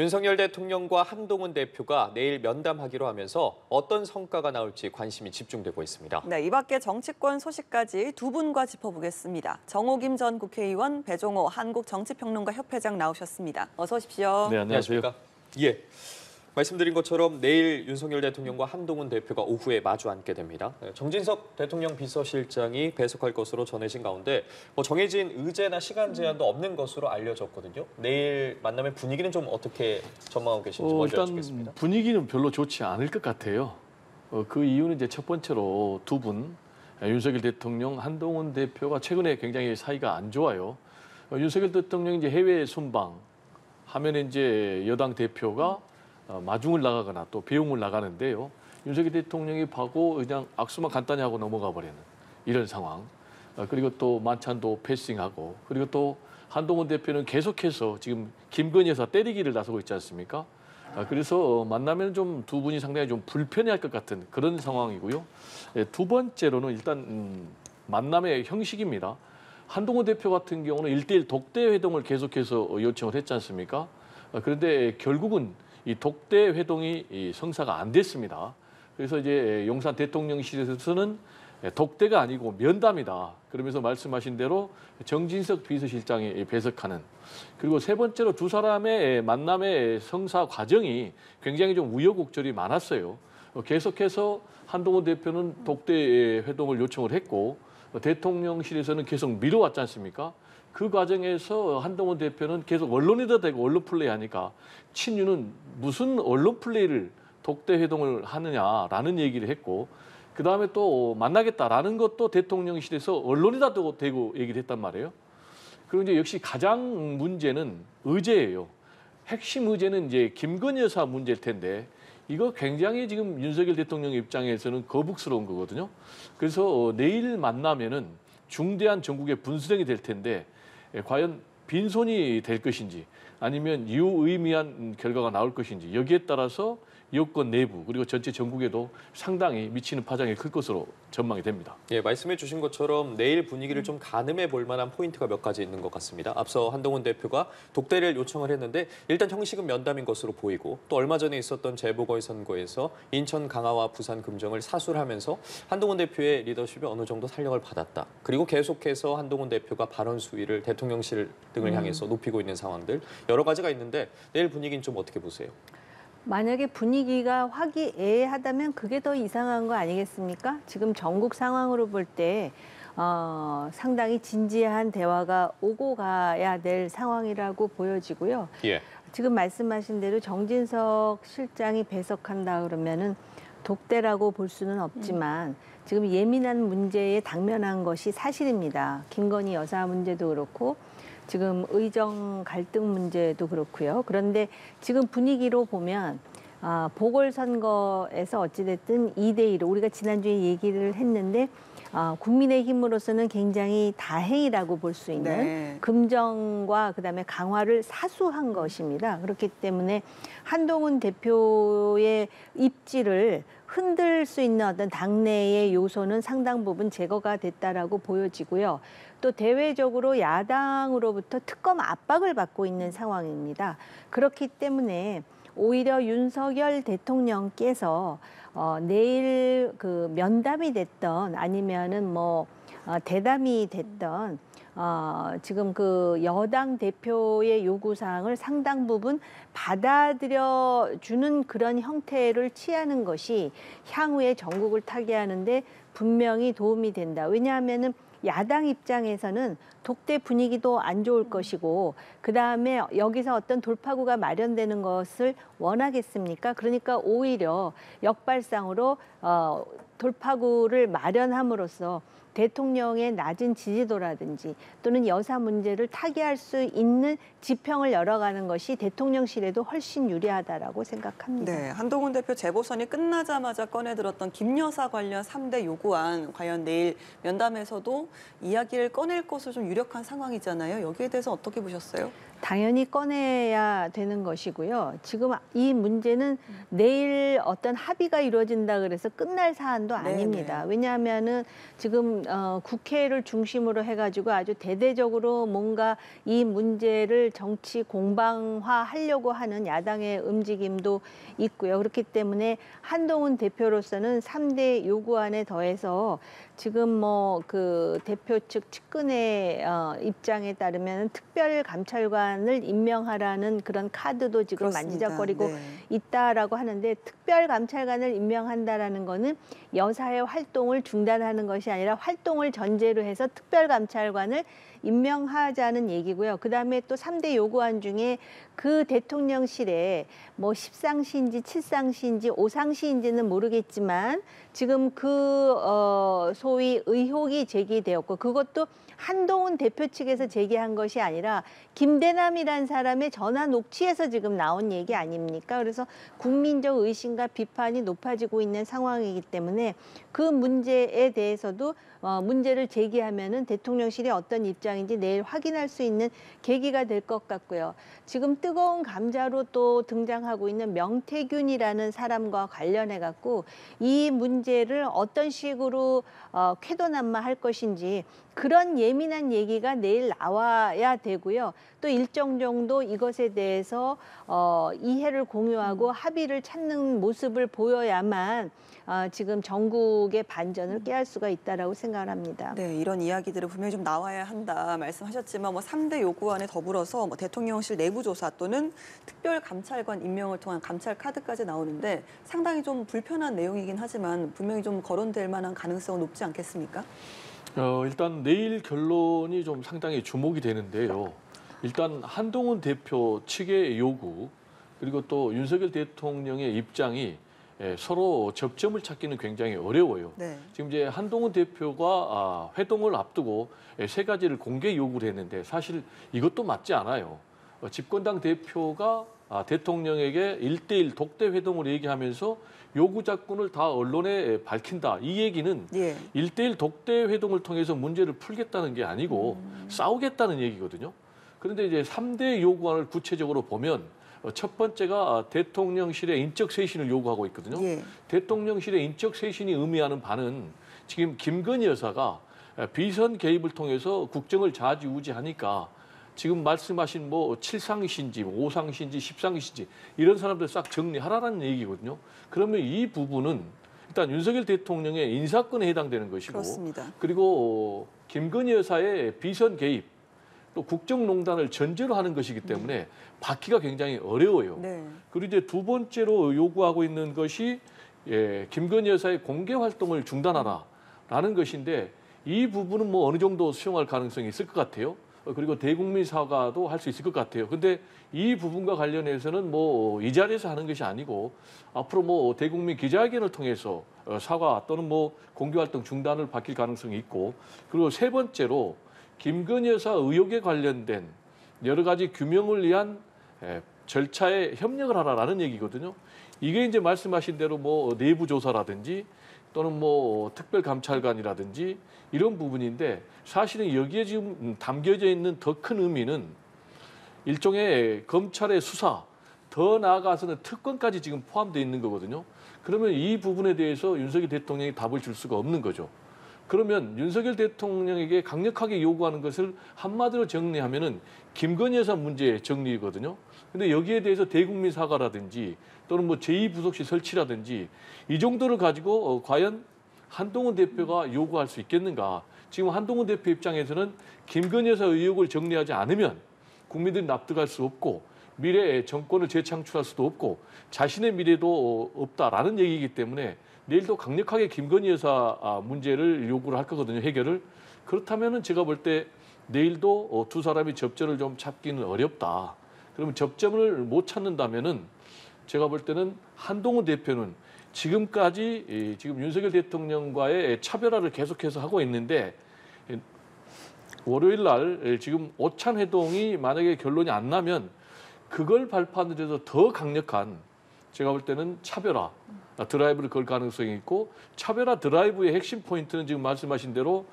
윤석열 대통령과 한동훈 대표가 내일 면담하기로 하면서 어떤 성과가 나올지 관심이 집중되고 있습니다. 네, 이 밖에 정치권 소식까지 두 분과 짚어보겠습니다. 정호김 전 국회의원, 배종호 한국정치평론가 협회장 나오셨습니다. 어서 오십시오. 네, 안녕하세요. 예. 말씀드린 것처럼 내일 윤석열 대통령과 한동훈 대표가 오후에 마주 앉게 됩니다. 정진석 대통령 비서실장이 배석할 것으로 전해진 가운데 정해진 의제나 시간 제한도 없는 것으로 알려졌거든요. 내일 만남의 분위기는 좀 어떻게 전망하고 계신지 먼저 여쭙겠습니다. 일단 분위기는 별로 좋지 않을 것 같아요. 그 이유는 이제 첫 번째로 두 분, 윤석열 대통령, 한동훈 대표가 최근에 굉장히 사이가 안 좋아요. 윤석열 대통령이 이제 해외 순방 하면 이제 여당 대표가 마중을 나가거나 또 배웅을 나가는데요. 윤석열 대통령이 봐고 그냥 악수만 간단히 하고 넘어가 버리는 이런 상황. 그리고 또 만찬도 패싱하고 그리고 또 한동훈 대표는 계속해서 지금 김건희 여사 때리기를 나서고 있지 않습니까? 그래서 만나면 좀 두 분이 상당히 좀 불편해할 것 같은 그런 상황이고요. 두 번째로는 일단 만남의 형식입니다. 한동훈 대표 같은 경우는 1대1 독대 회동을 계속해서 요청을 했지 않습니까? 그런데 결국은 이 독대 회동이 성사가 안 됐습니다. 그래서 이제 용산 대통령실에서는 독대가 아니고 면담이다. 그러면서 말씀하신 대로 정진석 비서실장이 배석하는. 그리고 세 번째로 두 사람의 만남의 성사 과정이 굉장히 좀 우여곡절이 많았어요. 계속해서 한동훈 대표는 독대 회동을 요청을 했고 대통령실에서는 계속 미뤄왔지 않습니까? 그 과정에서 한동훈 대표는 계속 언론에다 대고 언론 플레이하니까 친윤은 무슨 언론 플레이를 독대 회동을 하느냐라는 얘기를 했고 그다음에 또 만나겠다라는 것도 대통령실에서 언론에다 대고 얘기를 했단 말이에요. 그리고 이제 역시 가장 문제는 의제예요. 핵심 의제는 이제 김건희 여사 문제일 텐데 이거 굉장히 지금 윤석열 대통령 입장에서는 거북스러운 거거든요. 그래서 내일 만나면은 중대한 전국의 분수령이 될 텐데 과연 빈손이 될 것인지 아니면 유의미한 결과가 나올 것인지 여기에 따라서 여권 내부 그리고 전체 전국에도 상당히 미치는 파장이 클 것으로 전망이 됩니다. 예, 말씀해 주신 것처럼 내일 분위기를 좀 가늠해 볼 만한 포인트가 몇 가지 있는 것 같습니다. 앞서 한동훈 대표가 독대를 요청을 했는데 일단 형식은 면담인 것으로 보이고 또 얼마 전에 있었던 재보궐선거에서 인천 강화와 부산 금정을 사수하면서 한동훈 대표의 리더십이 어느 정도 탄력을 받았다. 그리고 계속해서 한동훈 대표가 발언 수위를 대통령실 등을 향해서 높이고 있는 상황들 여러 가지가 있는데 내일 분위기는 좀 어떻게 보세요? 만약에 분위기가 화기애애하다면 그게 더 이상한 거 아니겠습니까? 지금 전국 상황으로 볼 때 상당히 진지한 대화가 오고 가야 될 상황이라고 보여지고요. 예. 지금 말씀하신 대로 정진석 실장이 배석한다 그러면은 독대라고 볼 수는 없지만 지금 예민한 문제에 당면한 것이 사실입니다. 김건희 여사 문제도 그렇고 지금 의정 갈등 문제도 그렇고요. 그런데 지금 분위기로 보면 보궐선거에서 어찌됐든 2대1 우리가 지난주에 얘기를 했는데 국민의힘으로서는 굉장히 다행이라고 볼 수 있는 네. 금정과 그다음에 강화를 사수한 것입니다. 그렇기 때문에 한동훈 대표의 입지를 흔들 수 있는 어떤 당내의 요소는 상당 부분 제거가 됐다라고 보여지고요. 또 대외적으로 야당으로부터 특검 압박을 받고 있는 상황입니다. 그렇기 때문에 오히려 윤석열 대통령께서 내일 그 면담이 됐던 아니면은 대담이 됐던 지금 그 여당 대표의 요구사항을 상당 부분 받아들여주는 그런 형태를 취하는 것이 향후에 전국을 타개하는데 분명히 도움이 된다. 왜냐하면은 야당 입장에서는 독대 분위기도 안 좋을 것이고 그다음에 여기서 어떤 돌파구가 마련되는 것을 원하겠습니까? 그러니까 오히려 역발상으로 돌파구를 마련함으로써 대통령의 낮은 지지도라든지 또는 여사 문제를 타개할 수 있는 지평을 열어가는 것이 대통령실에도 훨씬 유리하다라고 생각합니다. 네, 한동훈 대표 재보선이 끝나자마자 꺼내들었던 김 여사 관련 3대 요구안 과연 내일 면담에서도 이야기를 꺼낼 것으로 좀 유력한 상황이잖아요. 여기에 대해서 어떻게 보셨어요? 당연히 꺼내야 되는 것이고요. 지금 이 문제는 내일 어떤 합의가 이루어진다 그래서 끝날 사안도 아닙니다. 왜냐하면은 지금 국회를 중심으로 해가지고 아주 대대적으로 뭔가 이 문제를 정치 공방화하려고 하는 야당의 움직임도 있고요. 그렇기 때문에 한동훈 대표로서는 3대 요구안에 더해서 지금 뭐 그 대표 측 측근의 입장에 따르면 특별감찰관을 임명하라는 그런 카드도 지금 그렇습니다. 만지작거리고 네. 있다라고 하는데, 특별감찰관을 임명한다라는 거는 여사의 활동을 중단하는 것이 아니라 활동을 전제로 해서 특별감찰관을 임명하자는 얘기고요. 그다음에 또 3대 요구안 중에 그 대통령실에 뭐 10상시인지 7상시인지 5상시인지는 모르겠지만 지금 그 소위 의혹이 제기되었고, 그것도 한동훈 대표 측에서 제기한 것이 아니라 김대남이라는 사람의 전화 녹취에서 지금 나온 얘기 아닙니까? 그래서 국민적 의심과 비판이 높아지고 있는 상황이기 때문에 그 문제에 대해서도 문제를 제기하면은 대통령실이 어떤 입장인지 내일 확인할 수 있는 계기가 될 것 같고요. 지금 뜨거운 감자로 또 등장하고 있는 명태균이라는 사람과 관련해 갖고 이 문제를 어떤 식으로 쾌도난마할 것인지, 그런 예민한 얘기가 내일 나와야 되고요. 또 일정 정도 이것에 대해서 이해를 공유하고 합의를 찾는 모습을 보여야만 지금 전국의 반전을 깨할 수가 있다라고 생각을 합니다. 네, 이런 이야기들을 분명히 좀 나와야 한다 말씀하셨지만, 뭐 3대 요구안에 더불어서 뭐 대통령실 내부조사 또는 특별감찰관 임명을 통한 감찰 카드까지 나오는데 상당히 좀 불편한 내용이긴 하지만 분명히 좀 거론될 만한 가능성은 높지 않겠습니까? 일단 내일 결론이 좀 상당히 주목이 되는데요. 일단 한동훈 대표 측의 요구, 그리고 또 윤석열 대통령의 입장이 서로 접점을 찾기는 굉장히 어려워요. 네. 지금 이제 한동훈 대표가 회동을 앞두고 3가지를 공개 요구를 했는데 사실 이것도 맞지 않아요. 집권당 대표가 대통령에게 1대1 독대 회동을 얘기하면서 요구 작군을 다 언론에 밝힌다. 이 얘기는 예. 1대1 독대 회동을 통해서 문제를 풀겠다는 게 아니고 싸우겠다는 얘기거든요. 그런데 이제 3대 요구안을 구체적으로 보면 첫 번째가 대통령실의 인적 쇄신을 요구하고 있거든요. 예. 대통령실의 인적 쇄신이 의미하는 바는 지금 김건희 여사가 비선 개입을 통해서 국정을 좌지우지하니까 지금 말씀하신 뭐 7상시인지 5상시인지 10상시인지 이런 사람들 싹 정리하라는 얘기거든요. 그러면 이 부분은 일단 윤석열 대통령의 인사권에 해당되는 것이고, 그렇습니다. 그리고 김건희 여사의 비선 개입, 또 국정농단을 전제로 하는 것이기 때문에 받기가 굉장히 어려워요. 네. 그리고 이제 두 번째로 요구하고 있는 것이 김건희 여사의 공개 활동을 중단하라라는 것인데, 이 부분은 뭐 어느 정도 수용할 가능성이 있을 것 같아요. 그리고 대국민 사과도 할 수 있을 것 같아요. 근데 이 부분과 관련해서는 뭐 이 자리에서 하는 것이 아니고 앞으로 뭐 대국민 기자회견을 통해서 사과 또는 뭐 공개활동 중단을 받길 가능성이 있고, 그리고 세 번째로 김건희 여사 의혹에 관련된 여러 가지 규명을 위한 절차에 협력을 하라라는 얘기거든요. 이게 이제 말씀하신 대로 뭐 내부 조사라든지 또는 뭐 특별감찰관이라든지 이런 부분인데, 사실은 여기에 지금 담겨져 있는 더 큰 의미는 일종의 검찰의 수사, 더 나아가서는 특권까지 지금 포함되어 있는 거거든요. 그러면 이 부분에 대해서 윤석열 대통령이 답을 줄 수가 없는 거죠. 그러면 윤석열 대통령에게 강력하게 요구하는 것을 한마디로 정리하면은 김건희 여사 문제 정리거든요. 근데 여기에 대해서 대국민 사과라든지 또는 뭐 제2부속실 설치라든지 이 정도를 가지고 과연 한동훈 대표가 요구할 수 있겠는가? 지금 한동훈 대표 입장에서는 김건희 여사 의혹을 정리하지 않으면 국민들이 납득할 수 없고 미래에 정권을 재창출할 수도 없고 자신의 미래도 없다라는 얘기이기 때문에 내일도 강력하게 김건희 여사 문제를 요구를 할 거거든요, 해결을. 그렇다면은 제가 볼 때 내일도 두 사람이 접점을 좀 찾기는 어렵다. 그러면 접점을 못 찾는다면은 제가 볼 때는 한동훈 대표는 지금까지 지금 윤석열 대통령과의 차별화를 계속해서 하고 있는데, 월요일 날 지금 오찬 회동이 만약에 결론이 안 나면 그걸 발판으로 해서 더 강력한, 제가 볼 때는 차별화 드라이브를 걸 가능성이 있고, 차별화 드라이브의 핵심 포인트는 지금 말씀하신 대로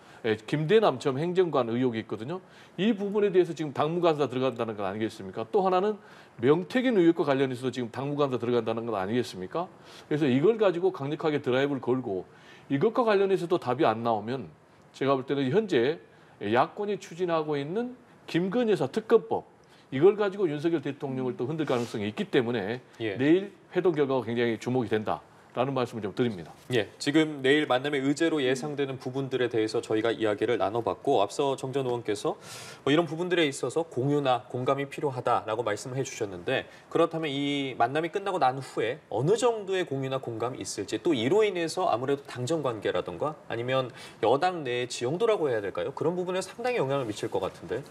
김대남 전 행정관 의혹이 있거든요. 이 부분에 대해서 지금 당무감사 들어간다는 건 아니겠습니까? 또 하나는 명태균 의혹과 관련해서 지금 당무감사 들어간다는 건 아니겠습니까? 그래서 이걸 가지고 강력하게 드라이브를 걸고 이것과 관련해서도 답이 안 나오면 제가 볼 때는 현재 야권이 추진하고 있는 김건희 여사 특검법 이걸 가지고 윤석열 대통령을 또 흔들 가능성이 있기 때문에 예. 내일 회동 결과가 굉장히 주목이 된다라는 말씀을 좀 드립니다. 예, 지금 내일 만남의 의제로 예상되는 부분들에 대해서 저희가 이야기를 나눠봤고 앞서 정 전 의원께서 뭐 이런 부분들에 있어서 공유나 공감이 필요하다라고 말씀해 주셨는데 그렇다면 이 만남이 끝나고 난 후에 어느 정도의 공유나 공감이 있을지 또 이로 인해서 아무래도 당정 관계라든가 아니면 여당 내 지형도라고 해야 될까요? 그런 부분에 상당히 영향을 미칠 것 같은데.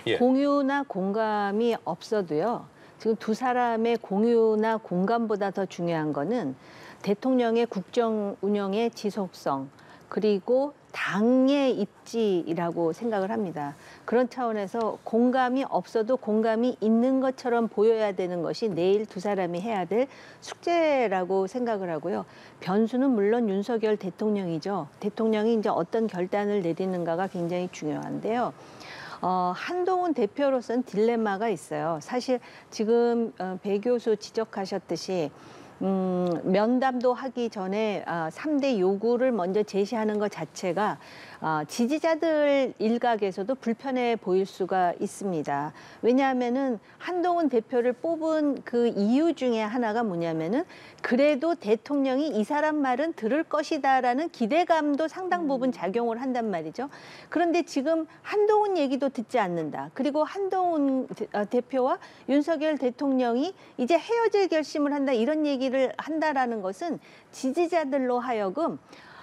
예. 공유나 공감이 없어도요. 지금 두 사람의 공유나 공감보다 더 중요한 거는 대통령의 국정 운영의 지속성 그리고 당의 입지라고 생각을 합니다. 그런 차원에서 공감이 없어도 공감이 있는 것처럼 보여야 되는 것이 내일 두 사람이 해야 될 숙제라고 생각을 하고요. 변수는 물론 윤석열 대통령이죠. 대통령이 이제 어떤 결단을 내리는가가 굉장히 중요한데요. 한동훈 대표로서는 딜레마가 있어요. 사실 지금 배 교수 지적하셨듯이 면담도 하기 전에 3대 요구를 먼저 제시하는 것 자체가 지지자들 일각에서도 불편해 보일 수가 있습니다. 왜냐하면은 한동훈 대표를 뽑은 그 이유 중에 하나가 뭐냐면은 그래도 대통령이 이 사람 말은 들을 것이다라는 기대감도 상당 부분 작용을 한단 말이죠. 그런데 지금 한동훈 얘기도 듣지 않는다. 그리고 한동훈 대표와 윤석열 대통령이 이제 헤어질 결심을 한다. 이런 얘기를 한다라는 것은 지지자들로 하여금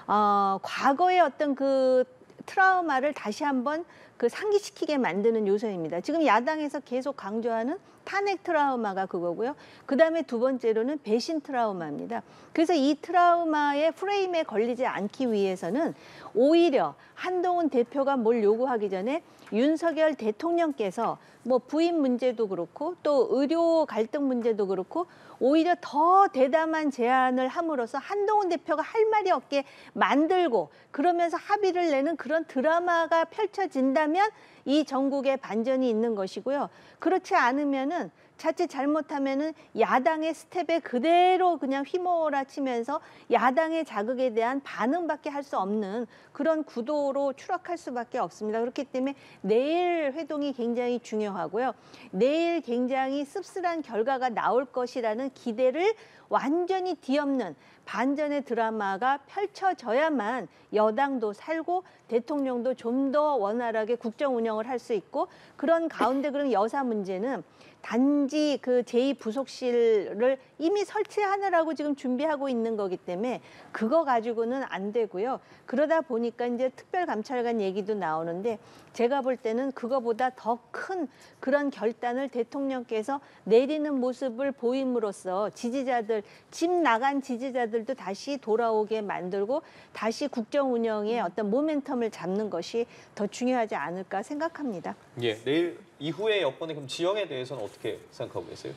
과거의 어떤 그 트라우마를 다시 한번 그 상기시키게 만드는 요소입니다. 지금 야당에서 계속 강조하는 탄핵 트라우마가 그거고요. 그다음에 두 번째로는 배신 트라우마입니다. 그래서 이 트라우마의 프레임에 걸리지 않기 위해서는 오히려 한동훈 대표가 뭘 요구하기 전에 윤석열 대통령께서 뭐 부인 문제도 그렇고 또 의료 갈등 문제도 그렇고 오히려 더 대담한 제안을 함으로써 한동훈 대표가 할 말이 없게 만들고 그러면서 합의를 내는 그런 드라마가 펼쳐진다면 이 전국에 반전이 있는 것이고요. 그렇지 않으면은 자칫 잘못하면은 야당의 스텝에 그대로 그냥 휘몰아치면서 야당의 자극에 대한 반응밖에 할 수 없는 그런 구도로 추락할 수밖에 없습니다. 그렇기 때문에 내일 회동이 굉장히 중요하고요. 내일 굉장히 씁쓸한 결과가 나올 것이라는 기대를 완전히 뒤엎는 반전의 드라마가 펼쳐져야만 여당도 살고 대통령도 좀 더 원활하게 국정 운영을 할 수 있고 그런 가운데 그런 여사 문제는 단지 그 제2부속실을 이미 설치하느라고 지금 준비하고 있는 거기 때문에 그거 가지고는 안 되고요. 그러다 보니까 이제 특별감찰관 얘기도 나오는데 제가 볼 때는 그거보다 더 큰 그런 결단을 대통령께서 내리는 모습을 보임으로써 지지자들, 집 나간 지지자들도 다시 돌아오게 만들고 다시 국정 운영의 어떤 모멘텀을 잡는 것이 더 중요하지 않을까 생각합니다. 예, 내일 이후의 여권의 그럼 지형에 대해서는 어떻게 생각하고 계세요?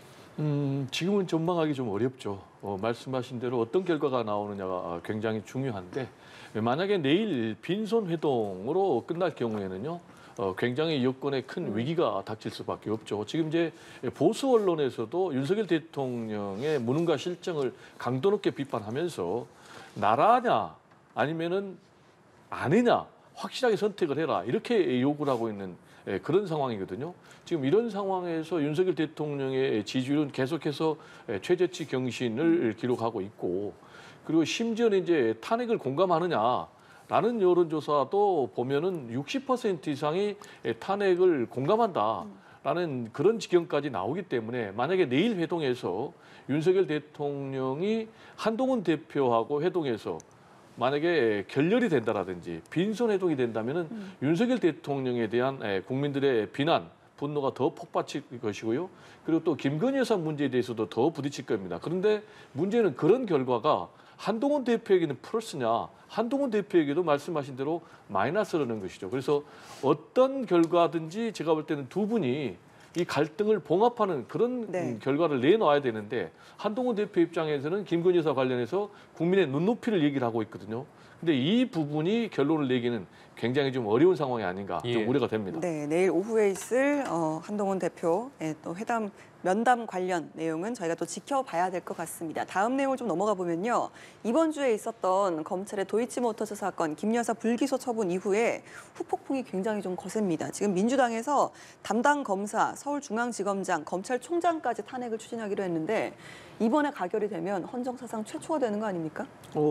지금은 전망하기 좀 어렵죠. 말씀하신 대로 어떤 결과가 나오느냐가 굉장히 중요한데 만약에 내일 빈손 회동으로 끝날 경우에는요. 굉장히 여권에 큰 위기가 닥칠 수밖에 없죠. 지금 이제 보수 언론에서도 윤석열 대통령의 무능과 실정을 강도 높게 비판하면서 나라냐 아니면은 아니냐 확실하게 선택을 해라 이렇게 요구를 하고 있는 그런 상황이거든요. 지금 이런 상황에서 윤석열 대통령의 지지율은 계속해서 최저치 경신을 기록하고 있고 그리고 심지어는 이제 탄핵을 공감하느냐라는 여론조사도 보면은 60% 이상이 탄핵을 공감한다라는 그런 지경까지 나오기 때문에 만약에 내일 회동에서 윤석열 대통령이 한동훈 대표하고 회동해서 만약에 결렬이 된다라든지 빈손 회동이 된다면은 윤석열 대통령에 대한 국민들의 비난, 분노가 더 폭받칠 것이고요. 그리고 또 김건희 여사 문제에 대해서도 더 부딪힐 겁니다. 그런데 문제는 그런 결과가 한동훈 대표에게는 플러스냐, 한동훈 대표에게도 말씀하신 대로 마이너스라는 것이죠. 그래서 어떤 결과든지 제가 볼 때는 두 분이 이 갈등을 봉합하는 그런 네. 결과를 내놓아야 되는데 한동훈 대표 입장에서는 김건희 여사 관련해서 국민의 눈높이를 얘기를 하고 있거든요. 근데 이 부분이 결론을 내기는 굉장히 좀 어려운 상황이 아닌가 좀 예. 우려가 됩니다. 네, 내일 오후에 있을 한동훈 대표의 또 면담 관련 내용은 저희가 또 지켜봐야 될 것 같습니다. 다음 내용을 좀 넘어가 보면요. 이번 주에 있었던 검찰의 도이치모터스 사건 김 여사 불기소 처분 이후에 후폭풍이 굉장히 좀 거셉니다. 지금 민주당에서 담당 검사, 서울중앙지검장, 검찰총장까지 탄핵을 추진하기로 했는데 이번에 가결이 되면 헌정사상 최초가 되는 거 아닙니까?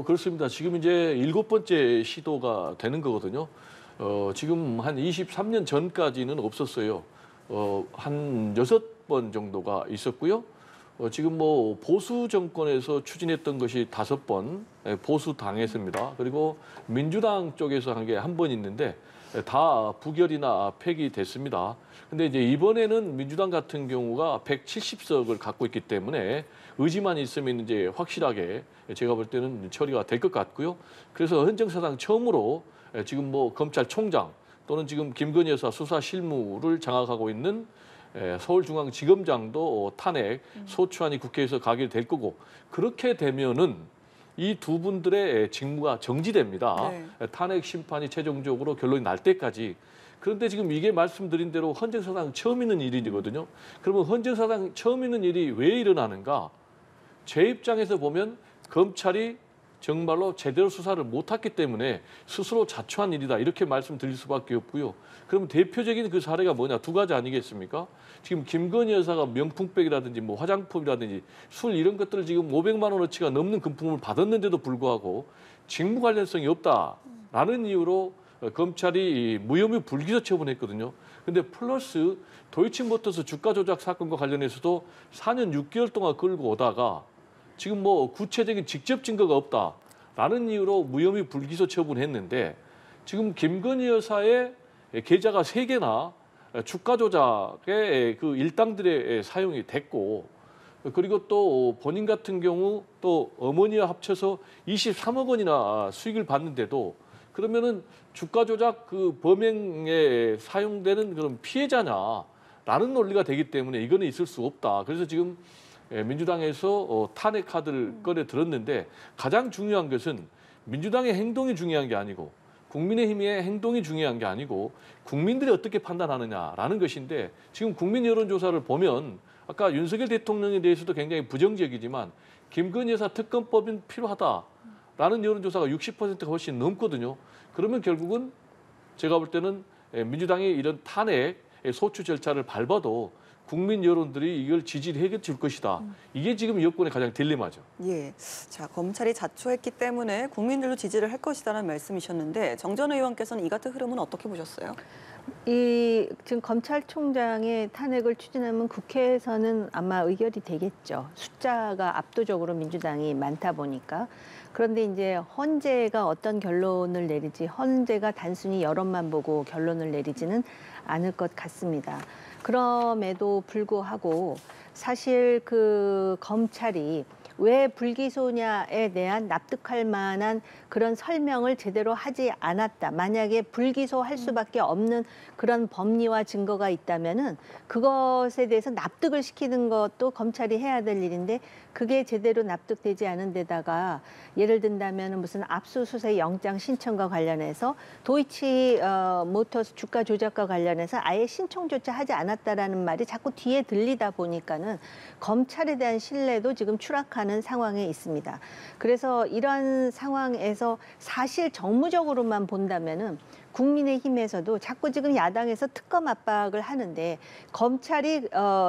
그렇습니다. 지금 이제 7번째 시도가 되는 거거든요. 지금 한 23년 전까지는 없었어요. 한 6번 정도가 있었고요. 지금 뭐 보수 정권에서 추진했던 것이 5번, 보수 당했습니다. 그리고 민주당 쪽에서 한 게 한 번 있는데 다 부결이나 폐기됐습니다. 근데 이제 이번에는 민주당 같은 경우가 170석을 갖고 있기 때문에 의지만 있으면 이제 확실하게 제가 볼 때는 처리가 될 것 같고요. 그래서 헌정사상 처음으로 지금 뭐 검찰총장 또는 지금 김건희 여사 수사 실무를 장악하고 있는 서울중앙지검장도 탄핵 소추안이 국회에서 가결될 거고 그렇게 되면은 이 두 분들의 직무가 정지됩니다. 네. 탄핵 심판이 최종적으로 결론이 날 때까지. 그런데 지금 이게 말씀드린 대로 헌정사상 처음 있는 일이거든요. 그러면 헌정사상 처음 있는 일이 왜 일어나는가? 제 입장에서 보면 검찰이 정말로 제대로 수사를 못했기 때문에 스스로 자초한 일이다 이렇게 말씀드릴 수밖에 없고요. 그럼 대표적인 그 사례가 뭐냐? 2가지 아니겠습니까? 지금 김건희 여사가 명품백이라든지 뭐 화장품이라든지 술 이런 것들을 지금 500만 원어치가 넘는 금품을 받았는데도 불구하고 직무 관련성이 없다라는 이유로 검찰이 무혐의 불기소 처분했거든요. 근데 플러스 도이치모터스 주가 조작 사건과 관련해서도 4년 6개월 동안 끌고 오다가 지금 뭐 구체적인 직접 증거가 없다라는 이유로 무혐의 불기소 처분했는데 지금 김건희 여사의 계좌가 3개나 주가 조작의 그 일당들의 사용이 됐고 그리고 또 본인 같은 경우 또 어머니와 합쳐서 23억 원이나 수익을 받는데도 그러면은 주가 조작 그 범행에 사용되는 그런 피해자냐라는 논리가 되기 때문에 이거는 있을 수 없다. 그래서 지금 민주당에서 탄핵 카드를 꺼내 들었는데 가장 중요한 것은 민주당의 행동이 중요한 게 아니고 국민의힘의 행동이 중요한 게 아니고 국민들이 어떻게 판단하느냐라는 것인데 지금 국민 여론조사를 보면 아까 윤석열 대통령에 대해서도 굉장히 부정적이지만 김건희 여사 특검법은 필요하다라는 여론조사가 60%가 훨씬 넘거든요. 그러면 결국은 제가 볼 때는 민주당이 이런 탄핵 소추 절차를 밟아도 국민 여론들이 이걸 지지해 줄 것이다. 이게 지금 여권의 가장 딜레마죠. 예. 자, 검찰이 자초했기 때문에 국민들도 지지를 할 것이다라는 말씀이셨는데 정 전 의원께서는 이 같은 흐름은 어떻게 보셨어요? 지금 검찰총장의 탄핵을 추진하면 국회에서는 아마 의결이 되겠죠. 숫자가 압도적으로 민주당이 많다 보니까. 그런데 이제 헌재가 어떤 결론을 내리지 헌재가 단순히 여론만 보고 결론을 내리지는 않을 것 같습니다. 그럼에도 불구하고 사실 그 검찰이 왜 불기소냐에 대한 납득할 만한 그런 설명을 제대로 하지 않았다. 만약에 불기소할 수밖에 없는 그런 법리와 증거가 있다면은 그것에 대해서 납득을 시키는 것도 검찰이 해야 될 일인데 그게 제대로 납득되지 않은 데다가 예를 든다면 무슨 압수수색 영장 신청과 관련해서 도이치모터스 주가 조작과 관련해서 아예 신청조차 하지 않았다라는 말이 자꾸 뒤에 들리다 보니까는 검찰에 대한 신뢰도 지금 추락하는 상황에 있습니다. 그래서 이런 상황에서 사실 정무적으로만 본다면은 국민의힘에서도 자꾸 지금 야당에서 특검 압박을 하는데 검찰이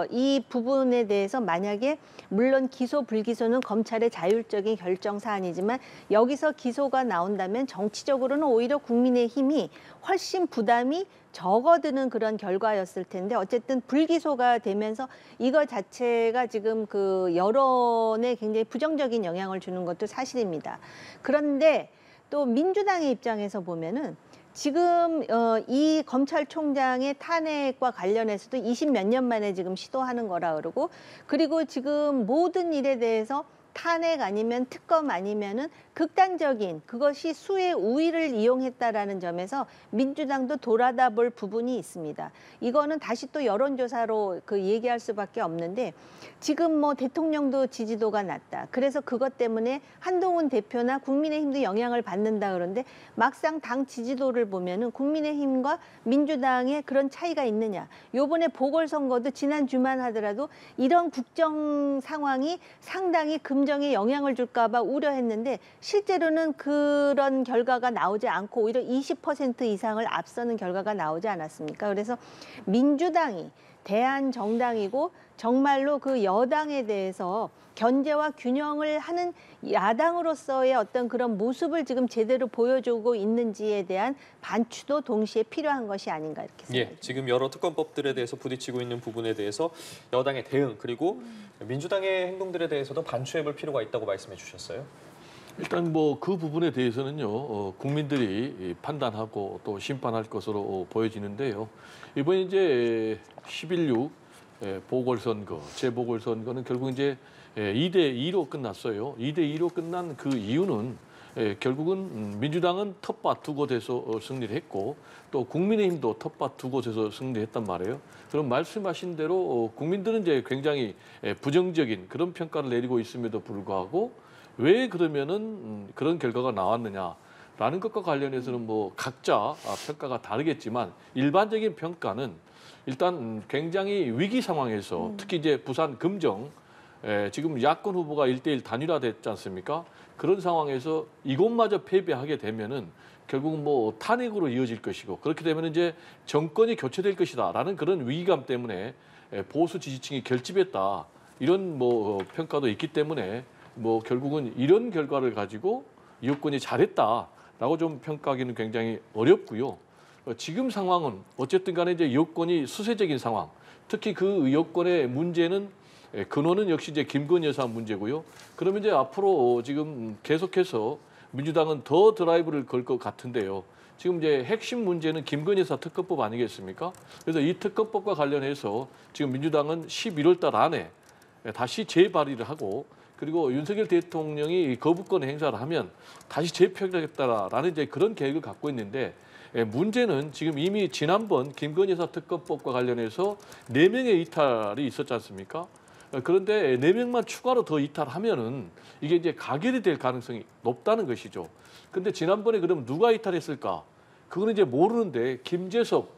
이 부분에 대해서 만약에 물론 기소 불기소는 검찰의 자율적인 결정 사안이지만 여기서 기소가 나온다면 정치적으로는 오히려 국민의힘이 훨씬 부담이 적어드는 그런 결과였을 텐데 어쨌든 불기소가 되면서 이거 자체가 지금 그 여론에 굉장히 부정적인 영향을 주는 것도 사실입니다. 그런데 또 민주당의 입장에서 보면은 지금 이 검찰총장의 탄핵과 관련해서도 20몇 년 만에 지금 시도하는 거라 그러고 그리고 지금 모든 일에 대해서 탄핵 아니면 특검 아니면은 극단적인 그것이 수의 우위를 이용했다라는 점에서 민주당도 돌아다 볼 부분이 있습니다. 이거는 다시 또 여론조사로 그 얘기할 수밖에 없는데 지금 뭐 대통령도 지지도가 낮다. 그래서 그것 때문에 한동훈 대표나 국민의힘도 영향을 받는다 그러는데 막상 당 지지도를 보면은 국민의힘과 민주당의 그런 차이가 있느냐. 요번에 보궐선거도 지난 주만 하더라도 이런 국정 상황이 상당히 금정에 영향을 줄까 봐 우려했는데 실제로는 그런 결과가 나오지 않고 오히려 20% 이상을 앞서는 결과가 나오지 않았습니까? 그래서 민주당이 대한정당이고 정말로 그 여당에 대해서 견제와 균형을 하는 야당으로서의 어떤 그런 모습을 지금 제대로 보여주고 있는지에 대한 반추도 동시에 필요한 것이 아닌가 이렇게 생각합니다. 예, 지금 여러 특검법들에 대해서 부딪히고 있는 부분에 대해서 여당의 대응 그리고 민주당의 행동들에 대해서도 반추해볼 필요가 있다고 말씀해 주셨어요. 일단 뭐 그 부분에 대해서는요 국민들이 판단하고 또 심판할 것으로 보여지는데요. 이번 이제 11.6 보궐선거, 재보궐선거는 결국 이제 2대2로 끝났어요. 2대2로 끝난 그 이유는 결국은 민주당은 텃밭 두 곳에서 승리를 했고 또 국민의힘도 텃밭 두 곳에서 승리했단 말이에요. 그럼 말씀하신 대로 국민들은 이제 굉장히 부정적인 그런 평가를 내리고 있음에도 불구하고 왜 그러면은 그런 결과가 나왔느냐라는 것과 관련해서는 뭐 각자 평가가 다르겠지만 일반적인 평가는 일단 굉장히 위기 상황에서 특히 이제 부산 금정 지금 야권 후보가 1대1 단일화됐지 않습니까? 그런 상황에서 이곳마저 패배하게 되면은 결국 뭐 탄핵으로 이어질 것이고 그렇게 되면 이제 정권이 교체될 것이다라는 그런 위기감 때문에 보수 지지층이 결집했다 이런 뭐 평가도 있기 때문에 뭐 결국은 이런 결과를 가지고 여권이 잘했다라고 좀 평가하기는 굉장히 어렵고요. 지금 상황은 어쨌든 간에 이제 여권이 수세적인 상황, 특히 그 여권의 문제는 근원은 역시 이제 김건희 여사 문제고요. 그러면 이제 앞으로 지금 계속해서 민주당은 더 드라이브를 걸 것 같은데요. 지금 이제 핵심 문제는 김건희 여사 특검법 아니겠습니까? 그래서 이 특검법과 관련해서 지금 민주당은 11월 달 안에 다시 재발의를 하고 그리고 윤석열 대통령이 거부권 행사를 하면 다시 재표결하겠다라는 이제 그런 계획을 갖고 있는데 문제는 지금 이미 지난번 김건희 여사 특검법과 관련해서 4명의 이탈이 있었지 않습니까? 그런데 4명만 추가로 더 이탈하면은 이게 이제 가결이 될 가능성이 높다는 것이죠. 근데 지난번에 그럼 누가 이탈했을까? 그거는 이제 모르는데 김재섭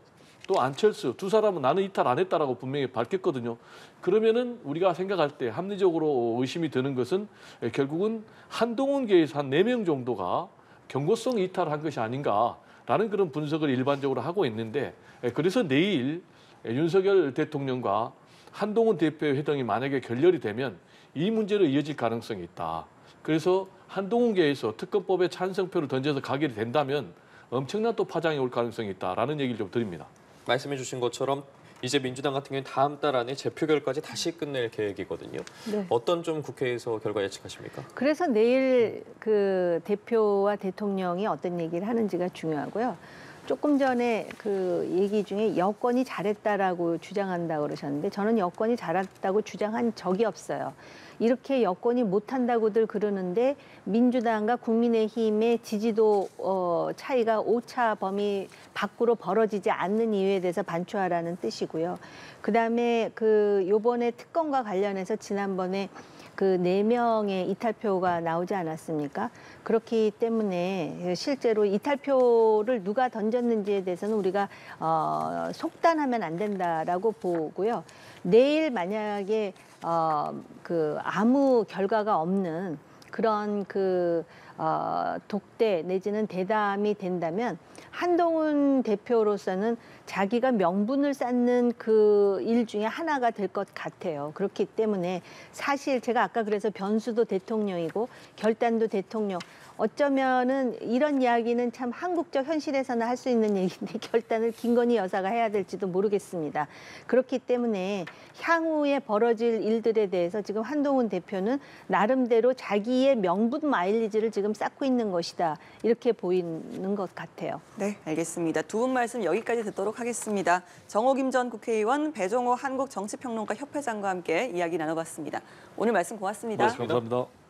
또 안철수 두 사람은 나는 이탈 안 했다라고 분명히 밝혔거든요. 그러면은 우리가 생각할 때 합리적으로 의심이 드는 것은 결국은 한동훈계에서 한 4명 정도가 경고성 이탈한 것이 아닌가라는 그런 분석을 일반적으로 하고 있는데 그래서 내일 윤석열 대통령과 한동훈 대표의 회동이 만약에 결렬이 되면 이 문제로 이어질 가능성이 있다. 그래서 한동훈계에서 특검법에 찬성표를 던져서 가결이 된다면 엄청난 또 파장이 올 가능성이 있다라는 얘기를 좀 드립니다. 말씀해 주신 것처럼 이제 민주당 같은 경우는 다음 달 안에 재표결까지 다시 끝낼 계획이거든요. 네. 어떤 좀 국회에서 결과 예측하십니까? 그래서 내일 그 대표와 대통령이 어떤 얘기를 하는지가 중요하고요. 조금 전에 그 얘기 중에 여권이 잘했다라고 주장한다고 그러셨는데 저는 여권이 잘했다고 주장한 적이 없어요. 이렇게 여권이 못한다고들 그러는데 민주당과 국민의힘의 지지도 차이가 오차 범위 밖으로 벌어지지 않는 이유에 대해서 반추하라는 뜻이고요. 그다음에 그 요번에 특검과 관련해서 지난번에 그 4명의 이탈표가 나오지 않았습니까? 그렇기 때문에 실제로 이탈표를 누가 던졌는지에 대해서는 우리가 속단하면 안 된다라고 보고요. 내일 만약에 그 아무 결과가 없는 그런 그 독대 내지는 대담이 된다면 한동훈 대표로서는 자기가 명분을 쌓는 그 일 중에 하나가 될 것 같아요. 그렇기 때문에 사실 제가 아까 그래서 변수도 대통령이고 결단도 대통령. 어쩌면은 이런 이야기는 참 한국적 현실에서는 할 수 있는 얘기인데 결단을 김건희 여사가 해야 될지도 모르겠습니다. 그렇기 때문에 향후에 벌어질 일들에 대해서 지금 한동훈 대표는 나름대로 자기의 명분 마일리지를 지금 쌓고 있는 것이다. 이렇게 보이는 것 같아요. 네, 알겠습니다. 두 분 말씀 여기까지 듣도록 하겠습니다. 정호김 전 국회의원, 배종호 한국정치평론가 협회장과 함께 이야기 나눠봤습니다. 오늘 말씀 고맙습니다. 감사합니다.